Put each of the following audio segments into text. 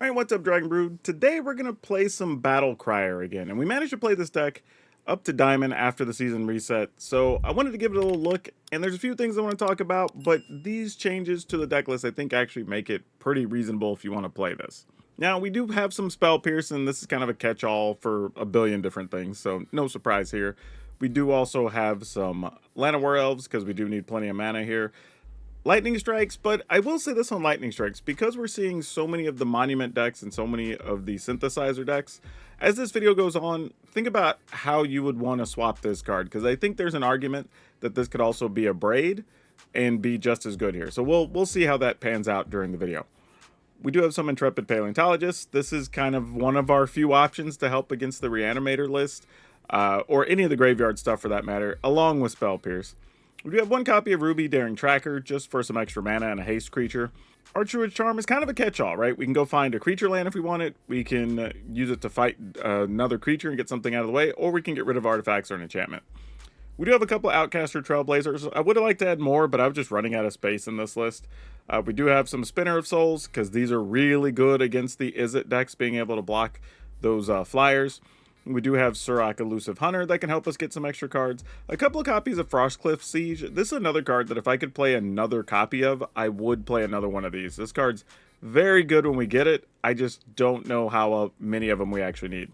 Alright, what's up, Dragon Brood? Today we're going to play some Battlecrier again, and we managed to play this deck up to Diamond after the season reset, so I wanted to give it a little look, and there's a few things I want to talk about, but these changes to the deck list I think actually make it pretty reasonable if you want to play this. Now, we do have some Spell Pierce, and this is kind of a catch-all for a billion different things, so no surprise here. We do also have some Llanowar Elves, because we do need plenty of mana here. Lightning Strikes, but I will say this on Lightning Strikes, because we're seeing so many of the Monument decks and so many of the Synthesizer decks, as this video goes on, think about how you would want to swap this card, because I think there's an argument that this could also be a Braid and be just as good here. So we'll see how that pans out during the video. We do have some Intrepid Paleontologists. This is kind of one of our few options to help against the Reanimator list, or any of the graveyard stuff for that matter, along with Spell Pierce. We do have one copy of Ruby Daring Tracker, just for some extra mana and a haste creature. Archdruid's Charm is kind of a catch-all, right? We can go find a creature land if we want it, we can use it to fight another creature and get something out of the way, or we can get rid of artifacts or an enchantment. We do have a couple of Outcaster Trailblazers. I would have liked to add more, but I was just running out of space in this list. We do have some Spinner of Souls, because these are really good against the Izzet decks, being able to block those flyers. We do have Surrak Elusive Hunter that can help us get some extra cards. A couple of copies of Frostcliff Siege. This is another card that if I could play another copy of, I would play another one of these. This card's very good when we get it. I just don't know how many of them we actually need.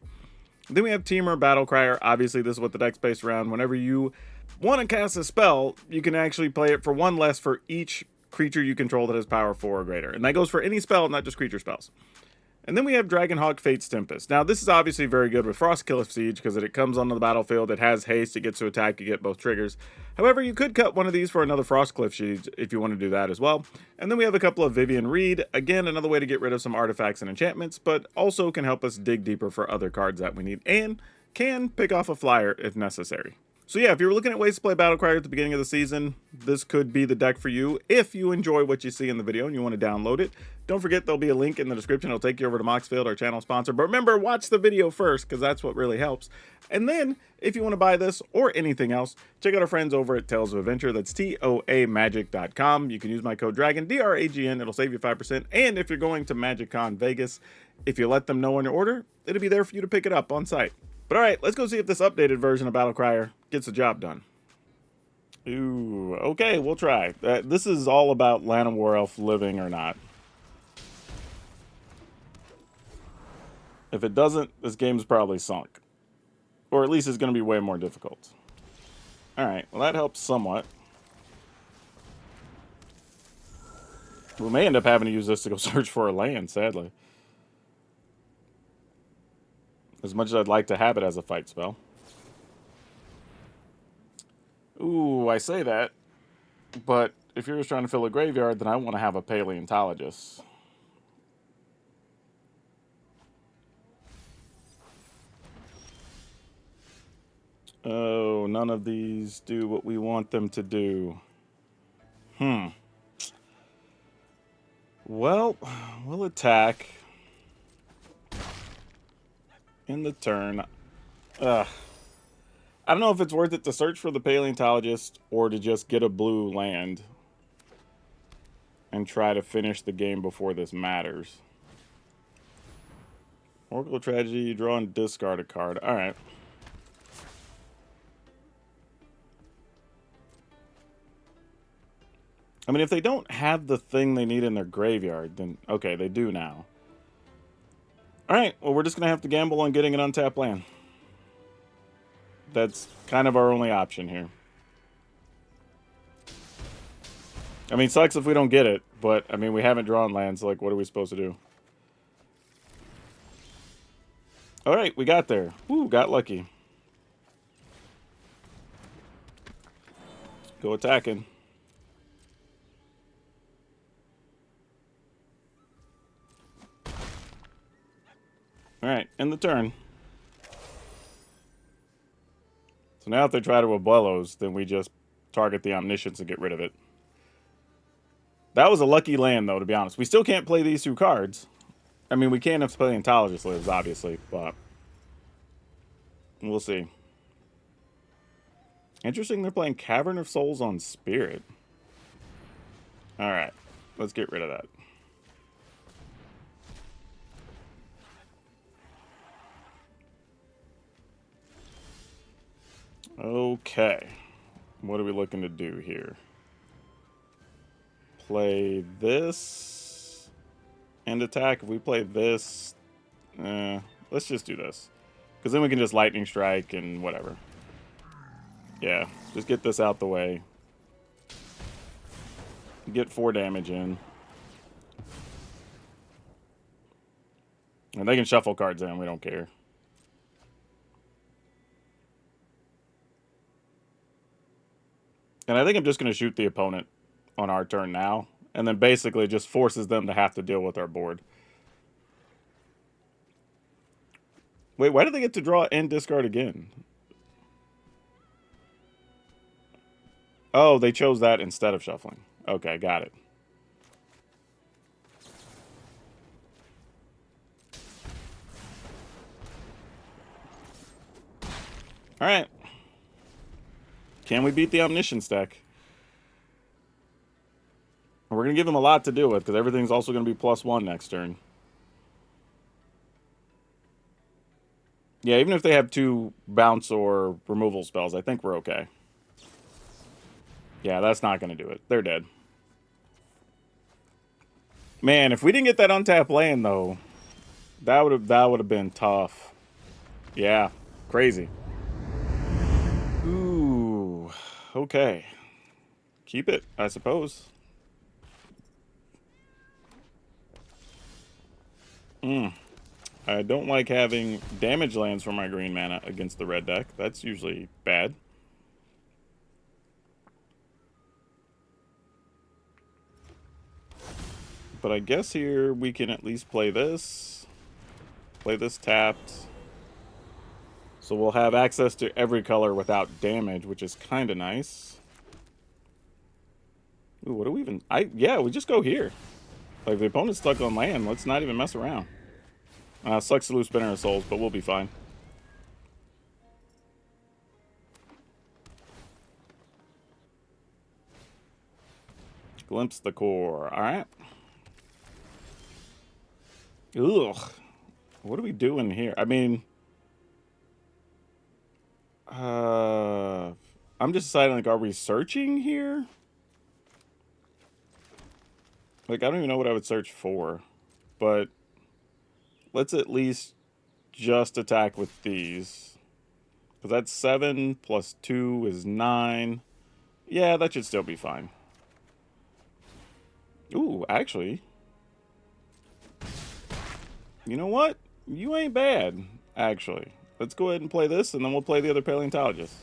Then we have Temur Battlecrier. Obviously, this is what the deck's based around. Whenever you want to cast a spell, you can actually play it for one less for each creature you control that has power 4 or greater. And that goes for any spell, not just creature spells. And then we have Dragonhawk Fate's Tempest. Now, this is obviously very good with Frostcliff Siege, because it comes onto the battlefield, it has haste, it gets to attack, you get both triggers. However, you could cut one of these for another Frostcliff Siege if you want to do that as well. And then we have a couple of Vivian Reed. Again, another way to get rid of some artifacts and enchantments, but also can help us dig deeper for other cards that we need, and can pick off a flyer if necessary. So yeah, if you were looking at ways to play Battlecrier at the beginning of the season, this could be the deck for you if you enjoy what you see in the video and you want to download it. Don't forget, there'll be a link in the description. It'll take you over to Moxfield, our channel sponsor. But remember, watch the video first, because that's what really helps. And then, if you want to buy this or anything else, check out our friends over at Tales of Adventure. That's TOAMagic.com. You can use my code DRAGON, DRAGN. It'll save you 5%. And if you're going to MagicCon Vegas, if you let them know on your order, it'll be there for you to pick it up on site. But alright, let's go see if this updated version of Battlecrier gets the job done. Ooh, okay, we'll try. This is all about Llanowar Elf living or not. If it doesn't, this game's probably sunk. Or at least it's going to be way more difficult. Alright, well that helps somewhat. We may end up having to use this to go search for a land, sadly. As much as I'd like to have it as a fight spell. Ooh, I say that. But if you're just trying to fill a graveyard, then I want to have a Paleontologist. Oh, none of these do what we want them to do. Well, we'll attack. In the turn. I don't know if it's worth it to search for the Paleontologist or to just get a blue land and try to finish the game before this matters. Oracle Tragedy, you draw and discard a card. Alright. I mean, if they don't have the thing they need in their graveyard, then okay, they do now. Alright, well, we're just going to have to gamble on getting an untapped land. That's kind of our only option here. I mean, sucks if we don't get it, but, I mean, we haven't drawn lands, so, like, what are we supposed to do? Alright, we got there. Woo, got lucky. Go attacking. Alright, end the turn. So now if they try to Abuelos, then we just target the Omniscience and get rid of it. That was a lucky land, though, to be honest. We still can't play these two cards. I mean, we can if Paleontologist lives, obviously, but we'll see. Interesting, they're playing Cavern of Souls on Spirit. Alright, let's get rid of that. Okay. What are we looking to do here? Play this and attack. If we play this, let's just do this. Because then we can just lightning strike and whatever. Yeah, just get this out the way. Get 4 damage in. And they can shuffle cards in, we don't care. And I think I'm just going to shoot the opponent on our turn now. And then basically just forces them to have to deal with our board. Wait, why did they get to draw and discard again? Oh, they chose that instead of shuffling. Okay, got it. Alright. Can we beat the Omniscience deck? We're going to give them a lot to deal with, because everything's also going to be +1 next turn. Yeah, even if they have 2 bounce or removal spells, I think we're okay. Yeah, that's not going to do it. They're dead. Man, if we didn't get that untapped land, though, that would have been tough. Yeah, crazy. Ooh, okay. Keep it, I suppose. I don't like having damage lands for my green mana against the red deck. That's usually bad. But I guess here we can at least play this. Play this tapped. So we'll have access to every color without damage, which is kind of nice. Ooh, what do we even... yeah, we just go here. Like, if the opponent's stuck on land, let's not even mess around. Sucks to lose Spinner of Souls, but we'll be fine. Glimpse the core. Alright. Ugh. What are we doing here? I mean... I'm just deciding, like, are we searching here? Like, I don't even know what I would search for. But... let's at least just attack with these. Because that's 7 plus 2 is 9. Yeah, that should still be fine. Ooh, actually. You know what? You ain't bad, actually. Let's go ahead and play this, and then we'll play the other Paleontologist.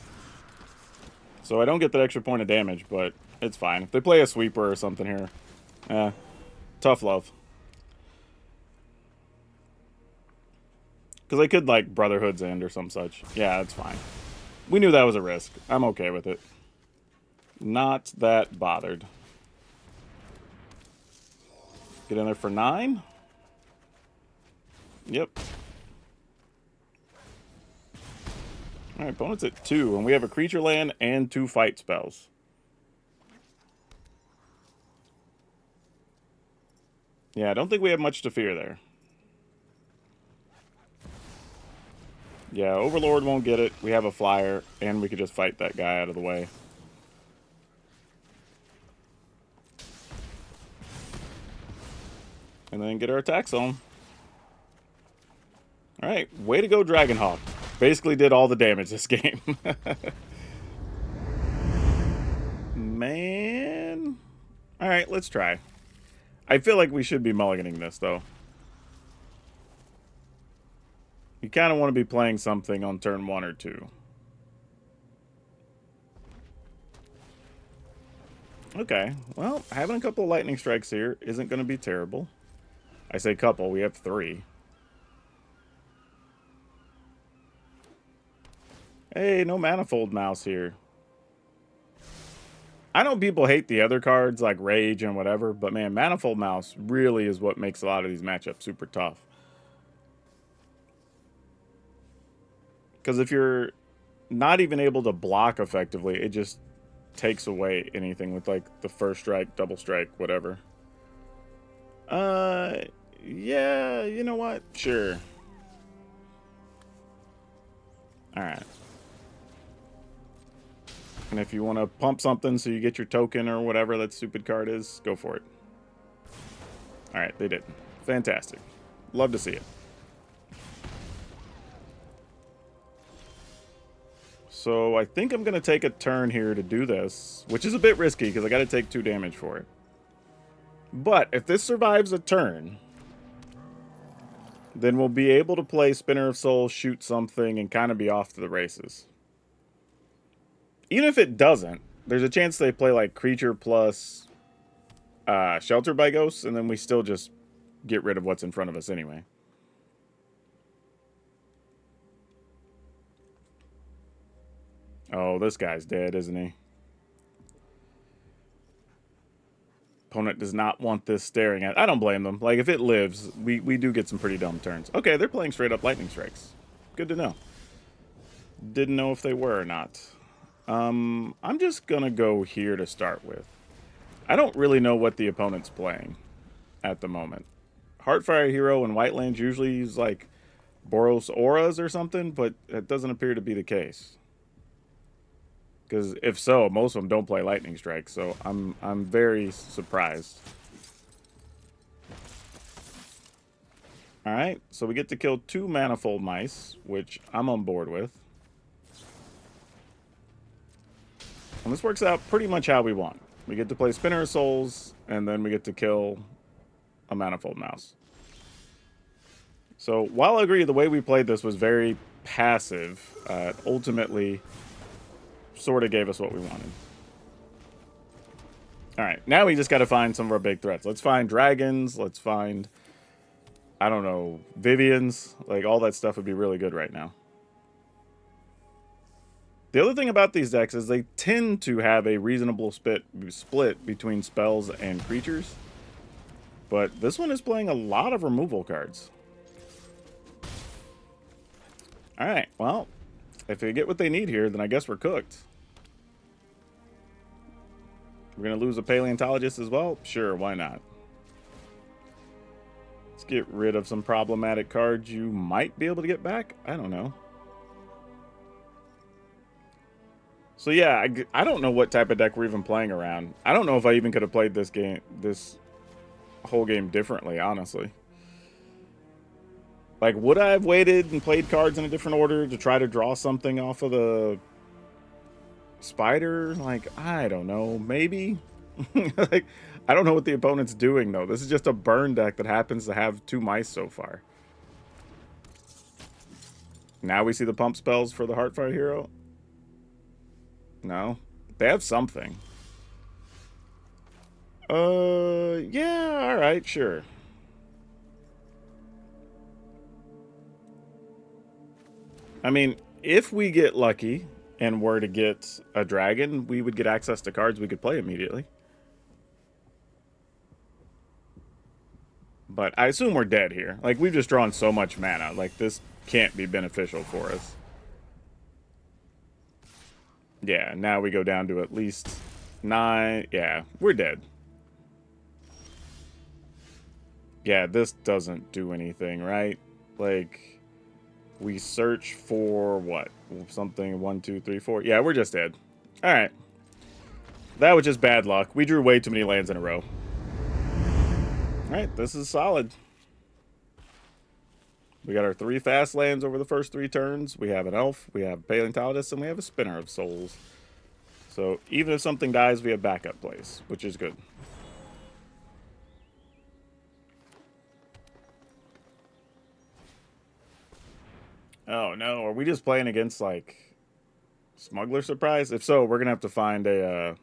So I don't get that extra point of damage, but it's fine. If they play a sweeper or something here, tough love. Because they could, like, Brotherhood's End or some such. Yeah, that's fine. We knew that was a risk. I'm okay with it. Not that bothered. Get in there for 9. Yep. Alright, opponent's at 2, and we have a creature land and 2 fight spells. Yeah, I don't think we have much to fear there. Yeah, Overlord won't get it. We have a flyer, and we could just fight that guy out of the way. And then get our attacks on. Alright, way to go, Dragonhawk. Basically did all the damage this game. Man. Alright, let's try. I feel like we should be mulliganing this, though. You kind of want to be playing something on turn 1 or 2. Okay, well, having a couple of lightning strikes here isn't going to be terrible. I say couple, we have 3. Hey, no Manifold Mouse here. I know people hate the other cards like Rage and whatever, but man, Manifold Mouse really is what makes a lot of these matchups super tough. Because if you're not even able to block effectively, it just takes away anything with like the first strike, double strike, whatever. Yeah, you know what? Sure. Alright. And if you want to pump something so you get your token or whatever that stupid card is, go for it. Alright, they did. Fantastic. Love to see it. So I think I'm going to take a turn here to do this, which is a bit risky because I got to take 2 damage for it. But if this survives a turn, then we'll be able to play Spinner of Souls, shoot something, and kind of be off to the races. Even if it doesn't, there's a chance they play like creature plus Shelter by Ghosts, and then we still just get rid of what's in front of us anyway. Oh, this guy's dead, isn't he? Opponent does not want this staring at. I don't blame them. Like, if it lives, we do get some pretty dumb turns. Okay, they're playing straight up lightning strikes. Good to know. Didn't know if they were or not. I'm just gonna go here to start with. I don't really know what the opponent's playing at the moment. Heartfire Hero and Whitelands usually use like Boros auras or something, but that doesn't appear to be the case. Because if so, most of them don't play Lightning Strike, so I'm very surprised. Alright, so we get to kill 2 Manifold Mice, which I'm on board with. And this works out pretty much how we want. We get to play Spinner of Souls, and then we get to kill a Manifold Mouse. So while I agree the way we played this was very passive, ultimately sort of gave us what we wanted. Alright, now we just got to find some of our big threats. Let's find dragons, let's find, I don't know, Vivians. Like, all that stuff would be really good right now. The other thing about these decks is they tend to have a reasonable split between spells and creatures. But this one is playing a lot of removal cards. Alright, well, if they get what they need here, then I guess we're cooked. We're going to lose a Paleontologist as well? Sure, why not? Let's get rid of some problematic cards you might be able to get back. I don't know. So yeah, I don't know what type of deck we're even playing around. I don't know if I even could have played this whole game differently, honestly. Like, would I have waited and played cards in a different order to try to draw something off of the spider? Like, I don't know, maybe. Like, I don't know what the opponent's doing though. This is just a burn deck that happens to have 2 mice so far. Now we see the pump spells for the Heartfire Hero. No, they have something. Yeah, all right, sure. I mean, if we get lucky and were to get a dragon, we would get access to cards we could play immediately. But I assume we're dead here. Like, we've just drawn so much mana. Like, this can't be beneficial for us. Yeah, now we go down to at least 9. Yeah, we're dead. Yeah, this doesn't do anything, right? Like, we search for what? Something 1, 2, 3, 4. Yeah, we're just dead. All right. That was just bad luck. We drew way too many lands in a row. All right, this is solid. We got our 3 fast lands over the first 3 turns. We have an elf, we have Paleontologist, and we have a Spinner of Souls. So even if something dies, we have backup plays, which is good. Oh no, are we just playing against like Smuggler Surprise? If so, we're gonna have to find a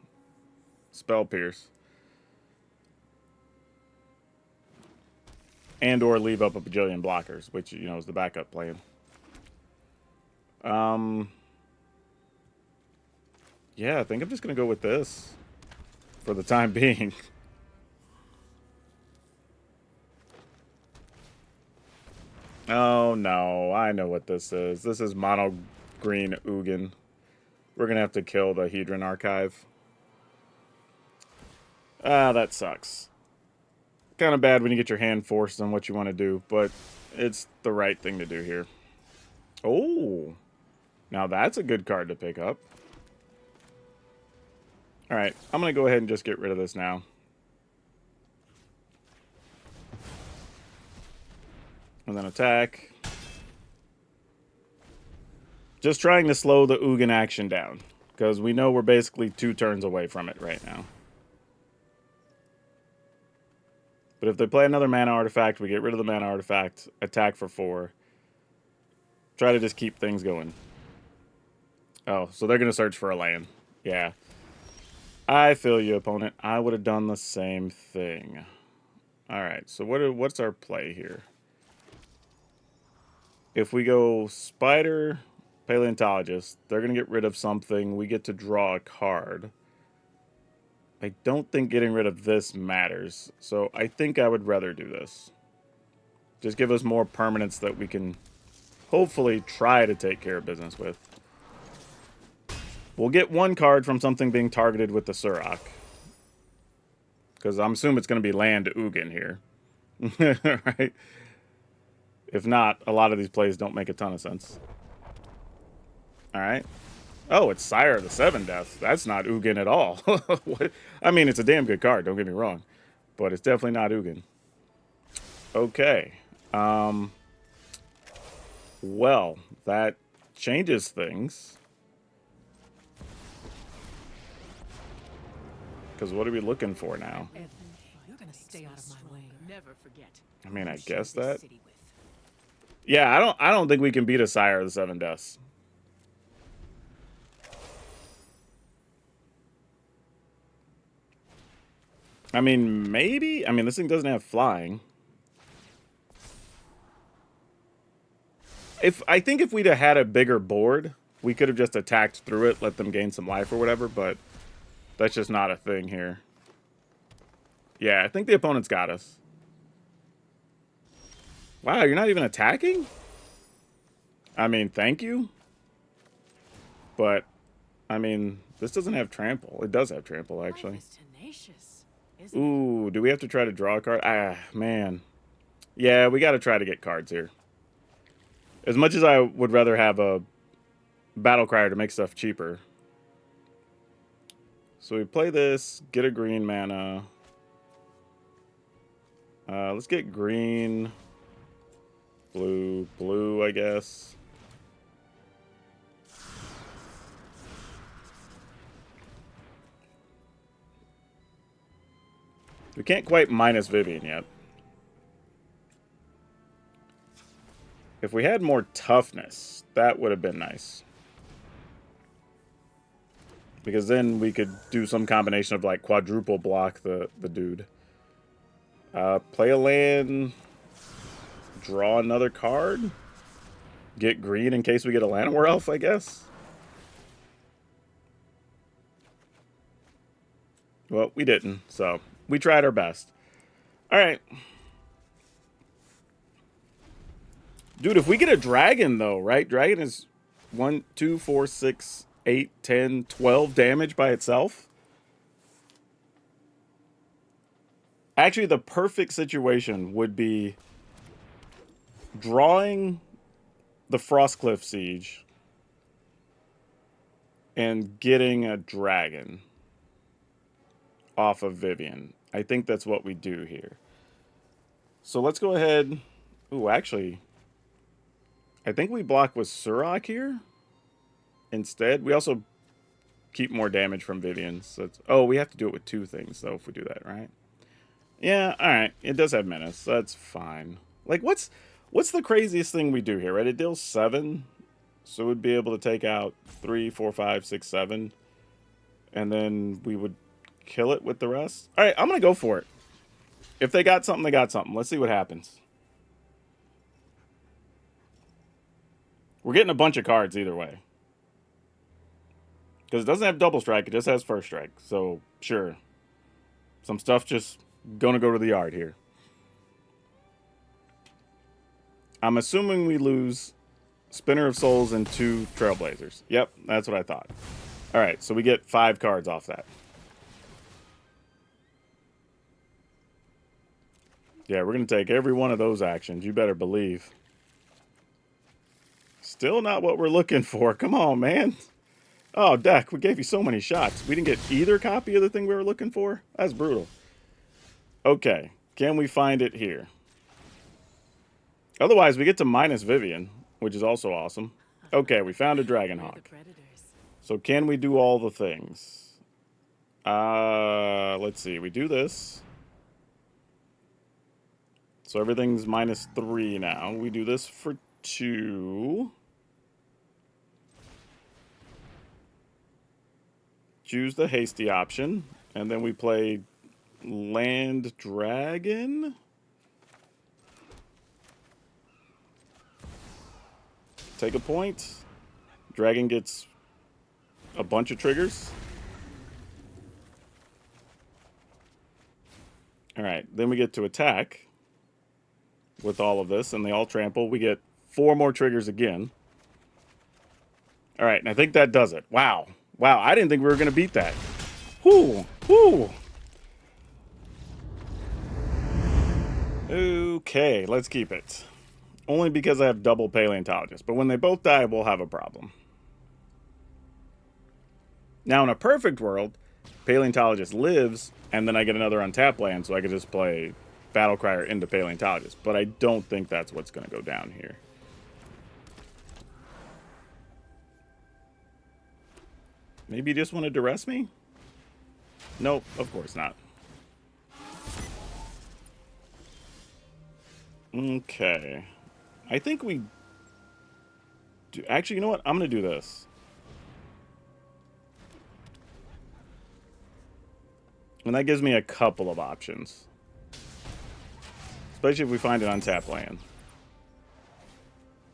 Spell Pierce. And or leave up a bajillion blockers, which, you know, is the backup plan. Yeah, I think I'm just going to go with this for the time being. Oh, no. I know what this is. This is mono green Ugin. We're going to have to kill the Hedron Archive. Ah, that sucks. Kind of bad when you get your hand forced on what you want to do, but it's the right thing to do here. Oh, now that's a good card to pick up. Alright, I'm going to go ahead and just get rid of this now. And then attack. Just trying to slow the Ugin action down. Because we know we're basically 2 turns away from it right now. But if they play another mana artifact, we get rid of the mana artifact, attack for 4. Try to just keep things going. Oh, so they're going to search for a land. Yeah. I feel you, opponent. I would have done the same thing. Alright, so what's our play here? If we go Spider, Paleontologist, they're going to get rid of something. We get to draw a card. I don't think getting rid of this matters. So I think I would rather do this. Just give us more permanents that we can hopefully try to take care of business with. We'll get 1 card from something being targeted with the Surrak. Because I'm assuming it's going to be land Ugin here. Right? If not, a lot of these plays don't make a ton of sense. Alright. Oh, it's Sire of the 7 Deaths. That's not Ugin at all. I mean, it's a damn good card, don't get me wrong. But it's definitely not Ugin. Okay. Well, that changes things. Because what are we looking for now? You're gonna stay out of my way. Never forget. I mean, I guess that. Yeah, I don't think we can beat a Sire of the 7 Deaths. I mean, maybe. I mean, this thing doesn't have flying. I think if we'd have had a bigger board, we could have just attacked through it, let them gain some life or whatever, but that's just not a thing here. Yeah, I think the opponent's got us. Wow, you're not even attacking? I mean, thank you. But, I mean, this doesn't have trample. It does have trample, actually. Ooh, do we have to try to draw a card? Ah, man. Yeah, we got to try to get cards here. As much as I would rather have a Battlecrier to make stuff cheaper. So we play this, get a green mana. Let's get green, blue, I guess. We can't quite minus Vivian yet. If we had more toughness, that would have been nice. Because then we could do some combination of like quadruple block the dude. Play a land, draw another card, get green in case we get a Llanowar Elf, I guess. Well, we didn't, so we tried our best. Alright. Dude, if we get a dragon, though, right? Dragon is 1, 2, 4, 6, 8, 10, 12 damage by itself. Actually, the perfect situation would be drawing the Frostcliff Siege and getting a dragon off of Vivian. I think that's what we do here. So let's go ahead. Ooh, actually, I think we block with Surrak here instead. We also keep more damage from Vivian. So oh, we have to do it with 2 things, though, if we do that, right? Yeah, alright. It does have menace. That's fine. Like, what's the craziest thing we do here, right? It deals 7. So we'd be able to take out 3, 4, 5, 6, 7. And then we would kill it with the rest. Alright, I'm going to go for it. If they got something, they got something. Let's see what happens. We're getting a bunch of cards either way. Because it doesn't have double strike, it just has first strike. So, sure. Some stuff just gonna go to the yard here. I'm assuming we lose Spinner of Souls and 2 Trailblazers. Yep, that's what I thought. Alright, so we get 5 cards off that. Yeah, we're gonna take every one of those actions. You better believe. Still not what we're looking for. Come on, man. Oh, deck, we gave you so many shots. We didn't get either copy of the thing we were looking for? That's brutal. Okay, can we find it here? Otherwise, we get to minus Vivian, which is also awesome. Okay, we found a Dragonhawk. So can we do all the things? Let's see. We do this. So everything's -3 now. We do this for 2. Choose the hasty option. And then we play Land Dragon. Take a point. Dragon gets a bunch of triggers. Alright, then we get to attack with all of this, and they all trample. We get 4 more triggers again. Alright, and I think that does it. Wow. Wow, I didn't think we were going to beat that. Whew. Whew. Okay, let's keep it. Only because I have double Paleontologist. But when they both die, we'll have a problem. Now, in a perfect world, Paleontologist lives, and then I get another untapped land, so I could just play Battlecrier into Paleontologist. But I don't think that's what's going to go down here. Maybe you just want to duress me? Nope, of course not. Okay. I think we do. Actually, you know what? I'm going to do this. And that gives me a couple of options. Especially if we find an untapped land.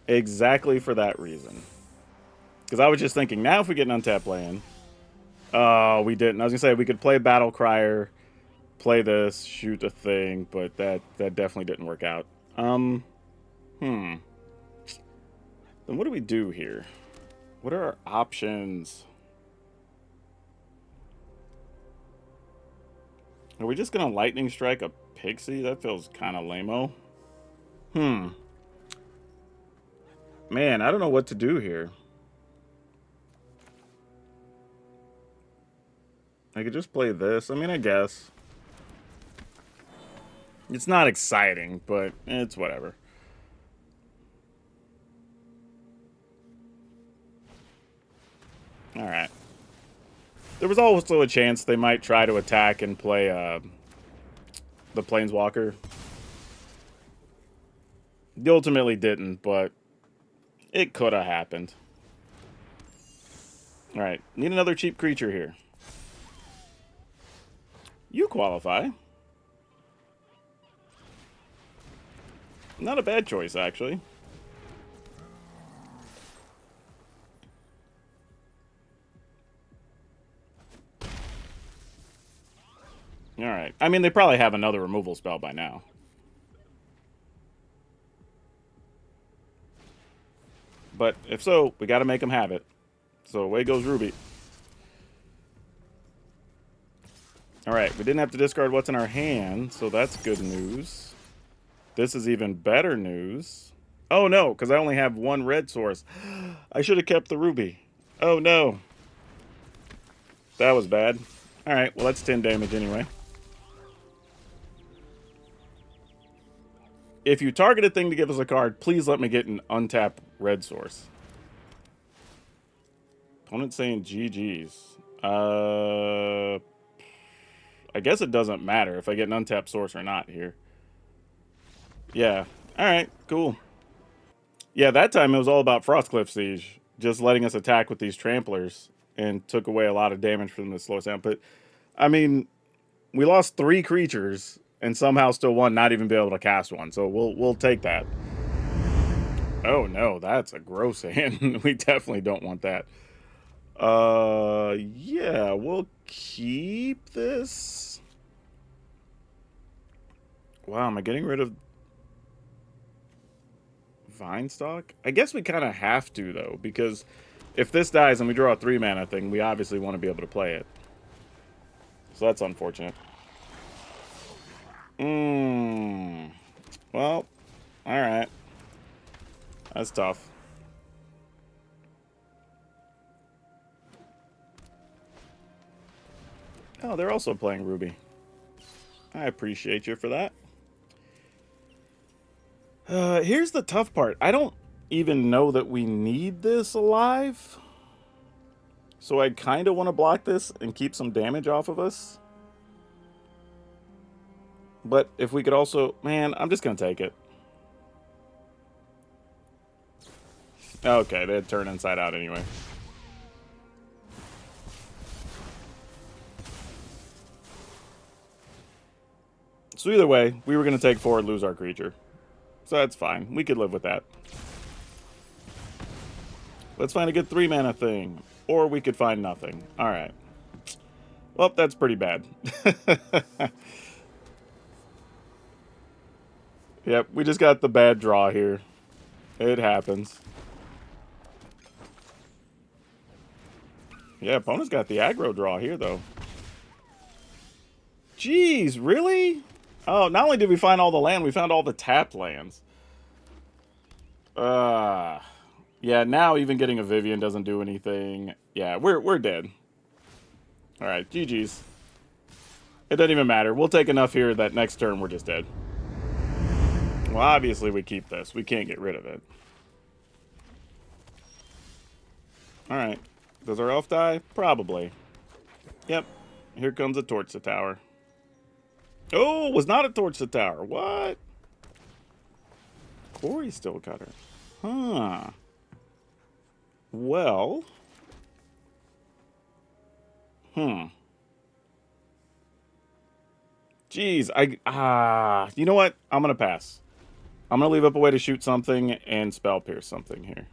Exactly for that reason. Because I was just thinking, now if we get an untapped land... Oh, we didn't. I was going to say, we could play Battlecrier, play this, shoot a thing, but that definitely didn't work out. Then what do we do here? What are our options? Are we just going to lightning strike a Pixie? That feels kind of lame-o. Man, I don't know what to do here. I could just play this. I mean, I guess. It's not exciting, but it's whatever. Alright. There was also a chance they might try to attack and play the Planeswalker. They ultimately didn't, but it could have happened. Alright, need another cheap creature here. You qualify. Not a bad choice, actually. Alright. I mean, they probably have another removal spell by now. But if so, we got to make them have it. So away goes Ruby. Alright, we didn't have to discard what's in our hand, so that's good news. This is even better news. Oh no, because I only have 1 red source. I should have kept the Ruby. Oh no. That was bad. Alright, well that's 10 damage anyway. If you target a thing to give us a card, please let me get an untapped red source. Opponent saying GG's. I guess it doesn't matter if I get an untapped source or not here. Yeah. Alright, cool. Yeah, that time it was all about Frostcliff Siege. Just letting us attack with these tramplers. And took away a lot of damage from the slow sound. But, I mean, we lost 3 creatures. And somehow still won, not even be able to cast one. So we'll take that. Oh no, that's a gross hand. We definitely don't want that. Yeah, we'll keep this. Wow, am I getting rid of Vinestock? I guess we kind of have to, though, because if this dies and we draw a 3-mana thing, we obviously want to be able to play it. So that's unfortunate. Well, alright. That's tough. Oh, they're also playing Ruby. I appreciate you for that. Here's the tough part. I don't even know that we need this alive. So I kind of want to block this and keep some damage off of us. But if we could also... Man, I'm just going to take it. Okay, they'd turn inside out anyway. So either way, we were going to take 4 and lose our creature. So that's fine. We could live with that. Let's find a good 3-mana thing. Or we could find nothing. Alright. Well, that's pretty bad. Yep, we just got the bad draw here. It happens. Yeah, opponent's got the aggro draw here, though. Jeez, really? Oh, not only did we find all the land, we found all the tapped lands. Yeah, now even getting a Vivian doesn't do anything. Yeah, we're dead. Alright, GG's. It doesn't even matter. We'll take enough here that next turn we're just dead. Well, obviously we keep this. We can't get rid of it. Alright. Does our elf die? Probably. Yep. Here comes a torch the tower. Oh, was not a torch the tower. What? Quarry still cutter. Huh. Well. Jeez, you know what? I'm gonna pass. I'm gonna leave up a way to shoot something and spell pierce something here.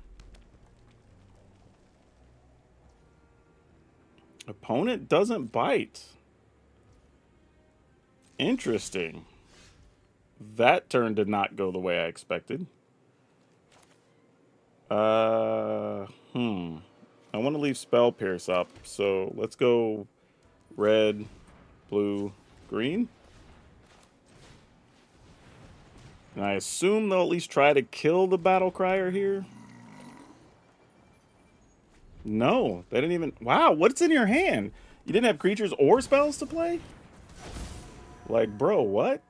Opponent doesn't bite. Interesting. That turn did not go the way I expected. I want to leave spell pierce up, so let's go red, blue, green. And I assume they'll at least try to kill the Battlecrier here. No, they didn't even... Wow, what's in your hand? You didn't have creatures or spells to play? Like, bro, what?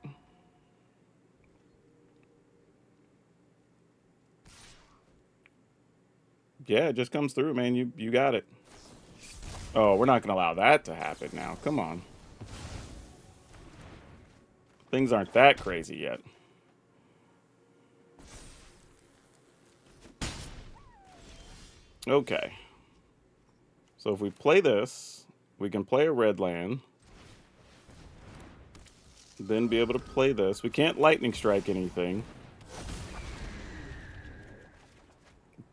Yeah, it just comes through, man. You got it. Oh, we're not going to allow that to happen now. Come on. Things aren't that crazy yet. Okay. So if we play this, we can play a red land. Then be able to play this. We can't lightning strike anything.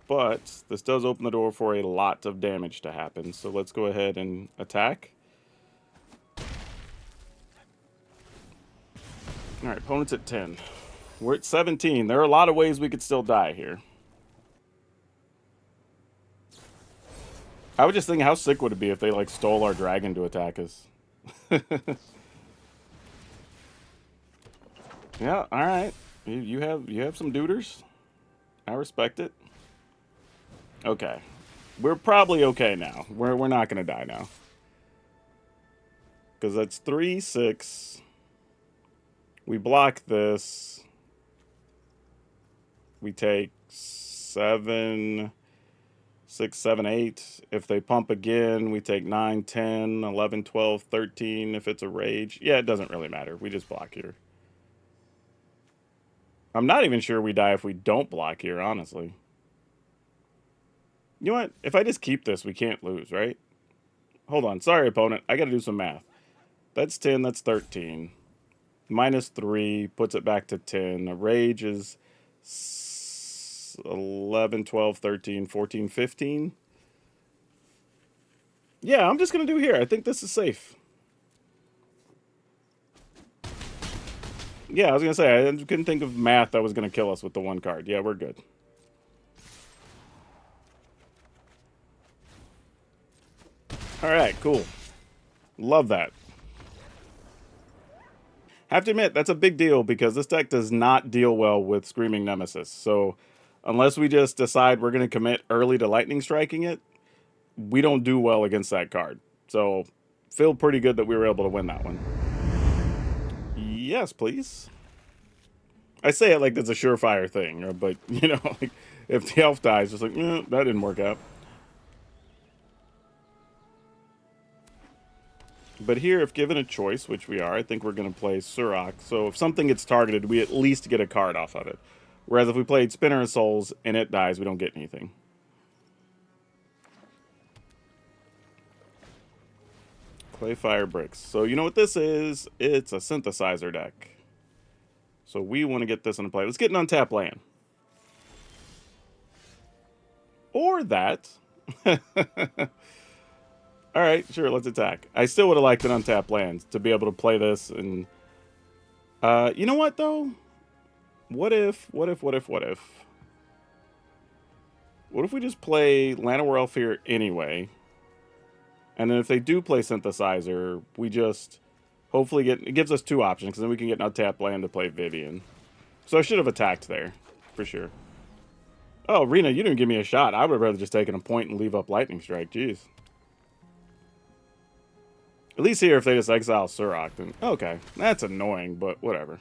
But this does open the door for a lot of damage to happen. So let's go ahead and attack. Alright, opponent's at 10. We're at 17. There are a lot of ways we could still die here. I was just thinking, how sick would it be if they, like, stole our dragon to attack us? Yeah, alright. You have some duders. I respect it. Okay. We're probably okay now. We're not going to die now. Because that's 3, 6. We block this. We take 7, 6, 7, 8. If they pump again, we take 9, 10, 11, 12, 13 if it's a rage. Yeah, it doesn't really matter. We just block here. I'm not even sure we die if we don't block here, honestly. You know what? If I just keep this, we can't lose, right? Hold on. Sorry, opponent. I got to do some math. That's 10. That's 13. Minus 3 puts it back to 10. A rage is 11, 12, 13, 14, 15. Yeah, I'm just going to do here. I think this is safe. Yeah, I was going to say, I couldn't think of math that was going to kill us with the one card. Yeah, we're good. Alright, cool. Love that. Have to admit, that's a big deal because this deck does not deal well with Screaming Nemesis. So, unless we just decide we're going to commit early to lightning striking it, we don't do well against that card. So, feel pretty good that we were able to win that one. Yes, please. I say it like that's a surefire thing, but, you know, like, if the elf dies, it's like, that didn't work out. But here, if given a choice, which we are, I think we're going to play Surrak. So if something gets targeted, we at least get a card off of it. Whereas if we played Spinner of Souls and it dies, we don't get anything. Clay, Fire, Bricks. So you know what this is? It's a Synthesizer deck. So we want to get this into play. Let's get an untapped land. Or that. All right, sure, let's attack. I still would have liked an untapped land to be able to play this. And you know what, though? What if we just play Llanowar Elf here anyway? And then if they do play Synthesizer, we just hopefully get... It gives us two options, because then we can get an untapped land to play Vivian. So I should have attacked there, for sure. Oh, Rena, you didn't give me a shot. I would have rather just taken a point and leave up Lightning Strike. Jeez. At least here, if they just exile Surrak, then... Okay, that's annoying, but whatever.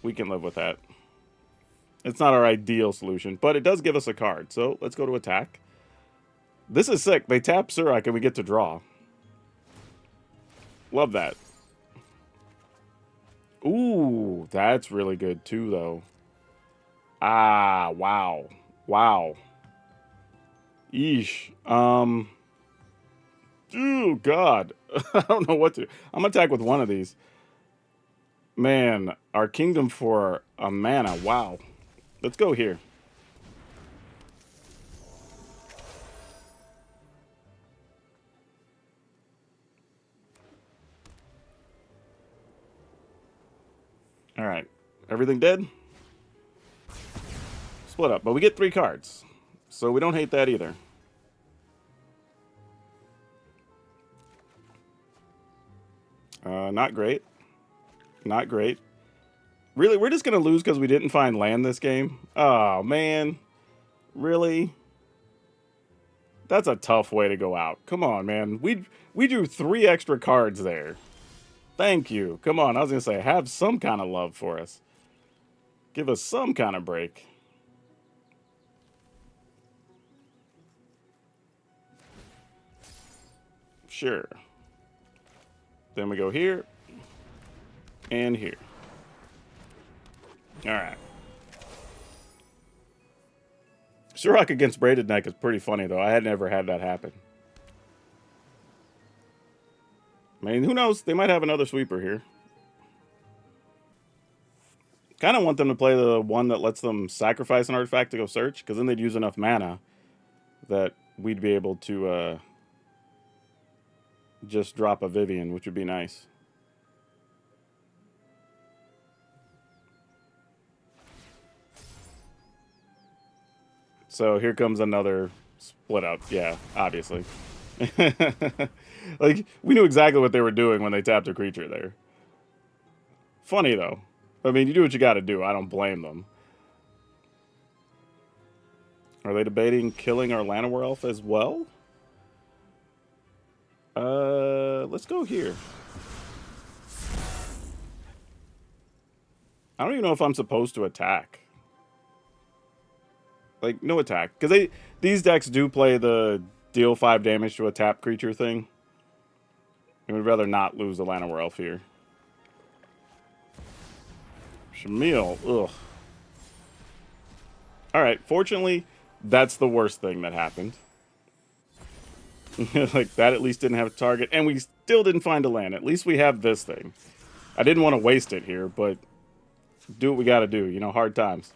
We can live with that. It's not our ideal solution, but it does give us a card. So let's go to attack. This is sick. They tap Surrak and we get to draw. Love that. Ooh, that's really good too, though. Ah, wow. Wow. Yeesh. Oh, God. I don't know what to do. I'm going to attack with one of these. Man, our Kingdom for a mana. Wow. Let's go here. All right. Everything dead? Split up. But we get 3 cards. So we don't hate that either. Not great. Not great. Really, we're just going to lose because we didn't find land this game? Oh, man. Really? That's a tough way to go out. Come on, man. We drew 3 extra cards there. Thank you. Come on, I was going to say, have some kind of love for us. Give us some kind of break. Sure. Then we go here. And here. Alright. Surrak against Braided Neck is pretty funny, though. I had never had that happen. I mean, who knows? They might have another sweeper here. Kind of want them to play the one that lets them sacrifice an artifact to go search, because then they'd use enough mana that we'd be able to just drop a Vivian, which would be nice. So here comes another split up. Yeah, obviously. Like, we knew exactly what they were doing when they tapped a creature there. Funny, though. I mean, you do what you gotta do. I don't blame them. Are they debating killing our Llanowar Elf as well? Let's go here. I don't even know if I'm supposed to attack. Like, no attack. Because these decks do play the deal 5 damage to a tap creature thing. And we'd rather not lose the Llanowar Elf here. Shamil, ugh. Alright, fortunately, that's the worst thing that happened. Like, that at least didn't have a target. And we still didn't find a land. At least we have this thing. I didn't want to waste it here, but do what we gotta do. You know, hard times.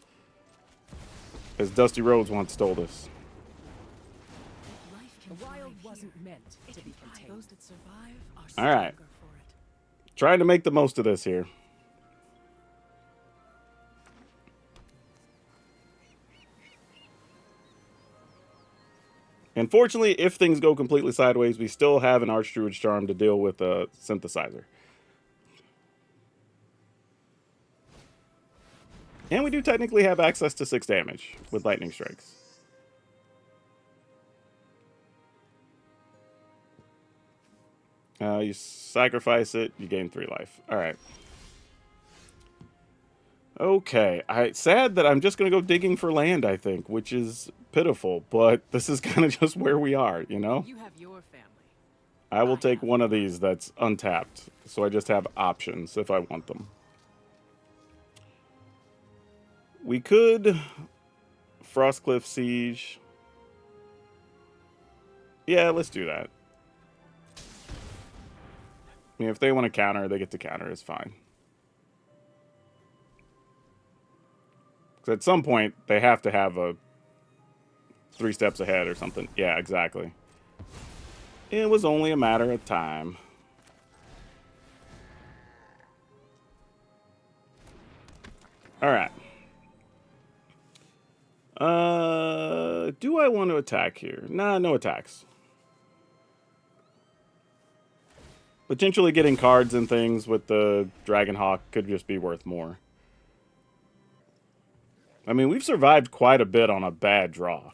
As Dusty Rhodes once told us. The wild wasn't meant to be contained. Those that survive are All right. stronger for it. Trying to make the most of this here. And fortunately, if things go completely sideways, we still have an Archdruid's Charm to deal with a Synthesizer. And we do technically have access to 6 damage with Lightning Strikes. You sacrifice it, you gain 3 life. Alright. Okay. Sad that I'm just going to go digging for land, I think, which is pitiful, but this is kind of just where we are, you know? You have your family. I will I take have one of these that's untapped, so I just have options if I want them. We could Frostcliff Siege. Yeah, let's do that. I mean, if they want to counter, they get to counter. It's fine. Because at some point, they have to have a 3 steps ahead or something. Yeah, exactly. It was only a matter of time. Alright. Do I want to attack here? Nah, no attacks. Potentially getting cards and things with the Dragonhawk could just be worth more. I mean, we've survived quite a bit on a bad draw.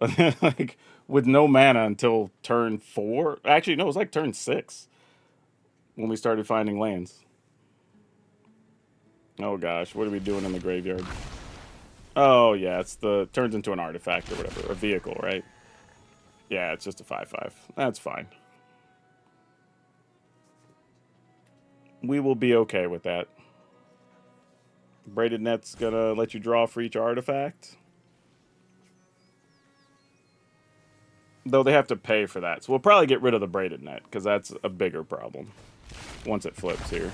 Like, with no mana until turn 4. Actually, no, it was like turn 6 when we started finding lands. Oh gosh, what are we doing in the graveyard? Oh yeah, it's the turns into an artifact or whatever, a vehicle, right? Yeah, it's just a 5/5. That's fine. We will be okay with that. Braided Net's gonna let you draw for each artifact. Though they have to pay for that. So we'll probably get rid of the Braided Net, because that's a bigger problem once it flips here.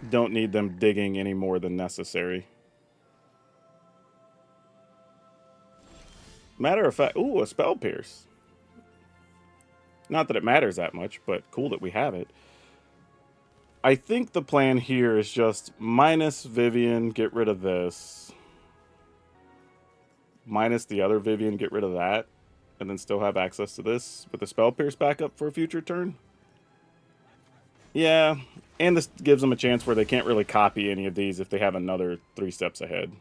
Don't need them digging any more than necessary. Matter of fact, ooh, a Spell Pierce. Not that it matters that much, but cool that we have it. I think the plan here is just minus Vivian, get rid of this. Minus the other Vivian, get rid of that. And then still have access to this with the Spell Pierce backup for a future turn. Yeah, and this gives them a chance where they can't really copy any of these if they have another 3 steps ahead.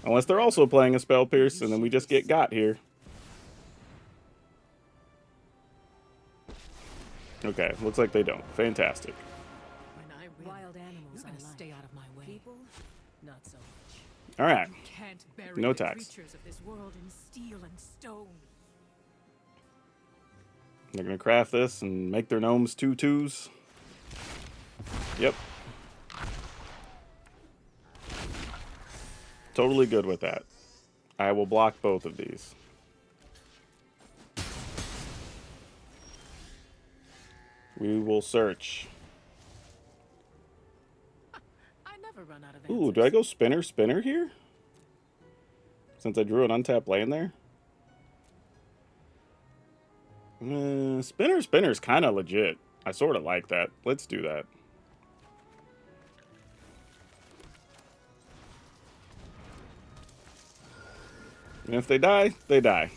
Unless they're also playing a Spell Pierce, and then we just get got here. Okay, looks like they don't. Fantastic. When I win, Wild animals you're gonna are like stay out of my way. people, not so much. Alright. You can't bury No the tax. creatures of this world in steel and stone. They're going to craft this and make their gnomes 2/2s. Yep. Totally good with that. I will block both of these. We will search. I never run out of Ooh, answers. do I go spinner here? Since I drew an untapped land there? Spinner's kind of legit. I sort of like that. Let's do that. And if they die, they die.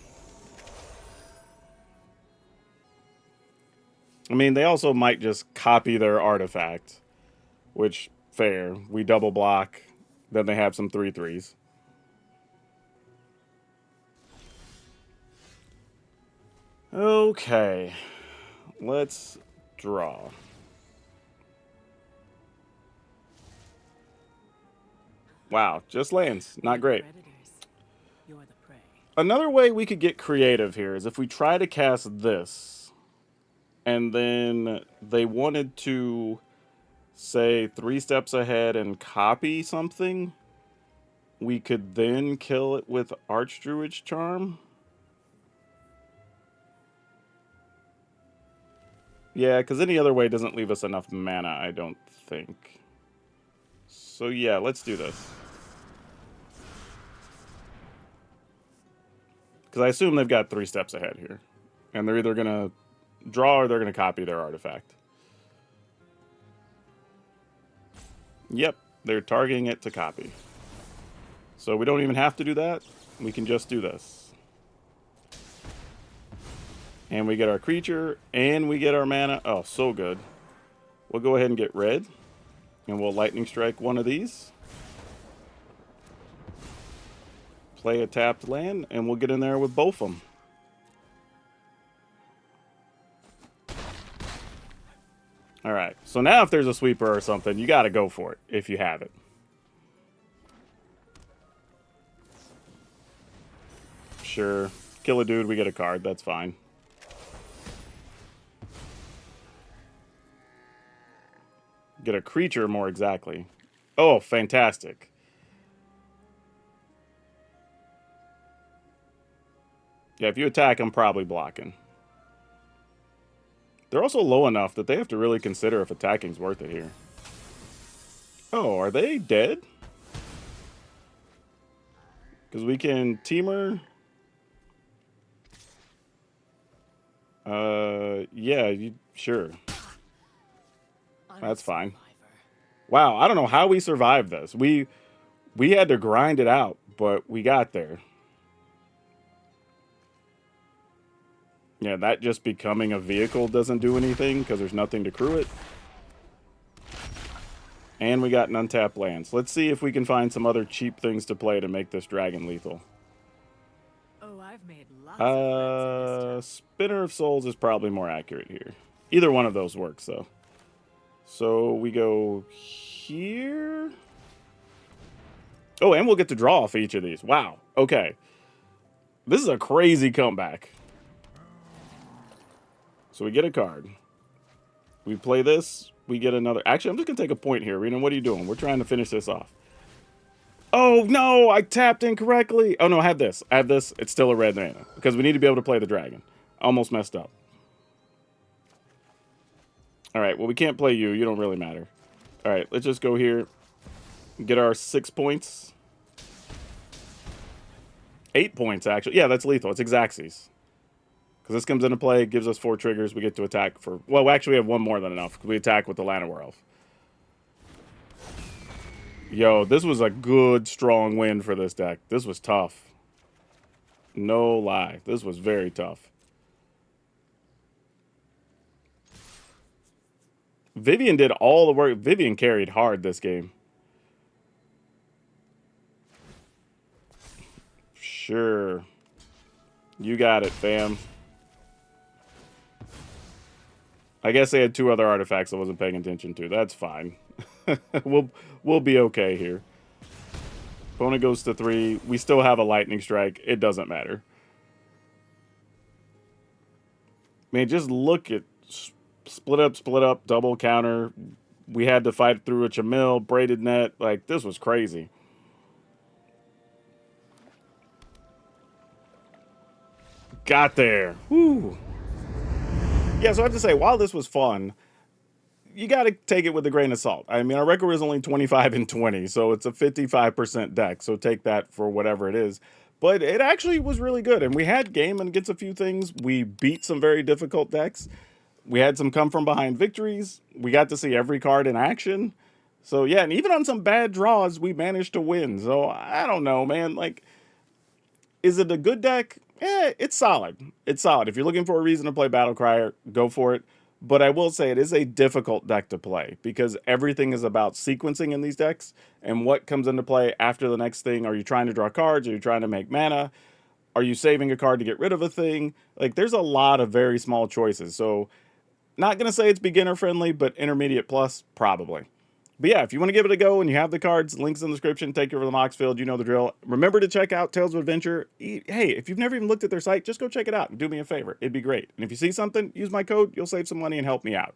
I mean, they also might just copy their artifact. Which, fair. We double block. Then they have some 3/3s. Okay. Let's draw. Wow, just lands. Not great. Predators. You're the prey. Another way we could get creative here is if we try to cast this, and then they wanted to, say, 3 steps ahead and copy something, we could then kill it with Archdruid's Charm. Yeah, because any other way doesn't leave us enough mana, I don't think. So yeah, let's do this. Because I assume they've got 3 steps ahead here. And they're either going to draw or they're going to copy their artifact. Yep, they're targeting it to copy. So we don't even have to do that. We can just do this. And we get our creature, and we get our mana. Oh, so good. We'll go ahead and get red. And we'll lightning strike one of these. play a tapped land, and we'll get in there with both of them. All right, so now if there's a sweeper or something, you got to go for it if you have it. Sure, kill a dude, we get a card, that's fine. Get a creature, more exactly. Oh, fantastic. Yeah, if you attack, I'm probably blocking. They're also low enough that they have to really consider if attacking's worth it here. Oh, are they dead? Because we can Temur. Yeah, sure. That's fine. Wow, I don't know how we survived this. We had to grind it out, but we got there. Yeah, that just becoming a vehicle doesn't do anything because there's nothing to crew it. And we got an untapped land. So let's see if we can find some other cheap things to play to make this dragon lethal. Oh, I've made lots of friends Spinner of Souls is probably more accurate here. Either one of those works, though. So we go here. Oh, and we'll get to draw off each of these. Wow. Okay. This is a crazy comeback. So we get a card. We play this. We get another. Actually, I'm just going to take a point here. Rena, what are you doing? We're trying to finish this off. Oh, no. I tapped incorrectly. Oh, no. I have this. I have this. It's still a red mana. Because we need to be able to play the dragon. Almost messed up. All right. Well, we can't play you. You don't really matter. All right. Let's just go here. Get our 6 points. 8 points, actually. Yeah, that's lethal. It's Xaxes. Because this comes into play, gives us 4 triggers. We get to attack for... Well, we actually have one more than enough. Because we attack with the Llanowar Elf. Yo, this was a good, strong win for this deck. This was tough. No lie. This was very tough. Vivian did all the work. Vivian carried hard this game. Sure. You got it, fam. I guess they had 2 other artifacts I wasn't paying attention to. That's fine. We'll be okay here. Opponent goes to 3. We still have a lightning strike. It doesn't matter. Man, just look at split up, double counter. We had to fight through a Chamil, braided net. Like, this was crazy. Got there. Whew. Yeah, so I have to say, while this was fun, you got to take it with a grain of salt. I mean, our record is only 25-20, so it's a 55% deck. So take that for whatever it is. But it actually was really good, and we had game and gets a few things. We beat some very difficult decks. We had some come from behind victories. We got to see every card in action. So yeah, and even on some bad draws, we managed to win. So I don't know, man. Like, is it a good deck? It's solid. It's solid. If you're looking for a reason to play Battlecrier, go for it. But I will say it is a difficult deck to play because everything is about sequencing in these decks and what comes into play after the next thing. Are you trying to draw cards? Are you trying to make mana? Are you saving a card to get rid of a thing? Like, there's a lot of very small choices. So not going to say it's beginner friendly, but intermediate plus, probably. But yeah, if you want to give it a go and you have the cards, links in the description, take you over to the Moxfield, you know the drill. Remember to check out Tales of Adventure. Hey, if you've never even looked at their site, just go check it out and do me a favor. It'd be great. And if you see something, use my code. You'll save some money and help me out.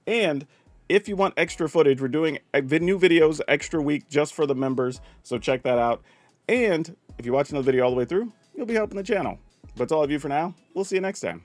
And if you want extra footage, we're doing new videos extra week just for the members. So check that out. And if you're watching the video all the way through, you'll be helping the channel. But that's all of you for now. We'll see you next time.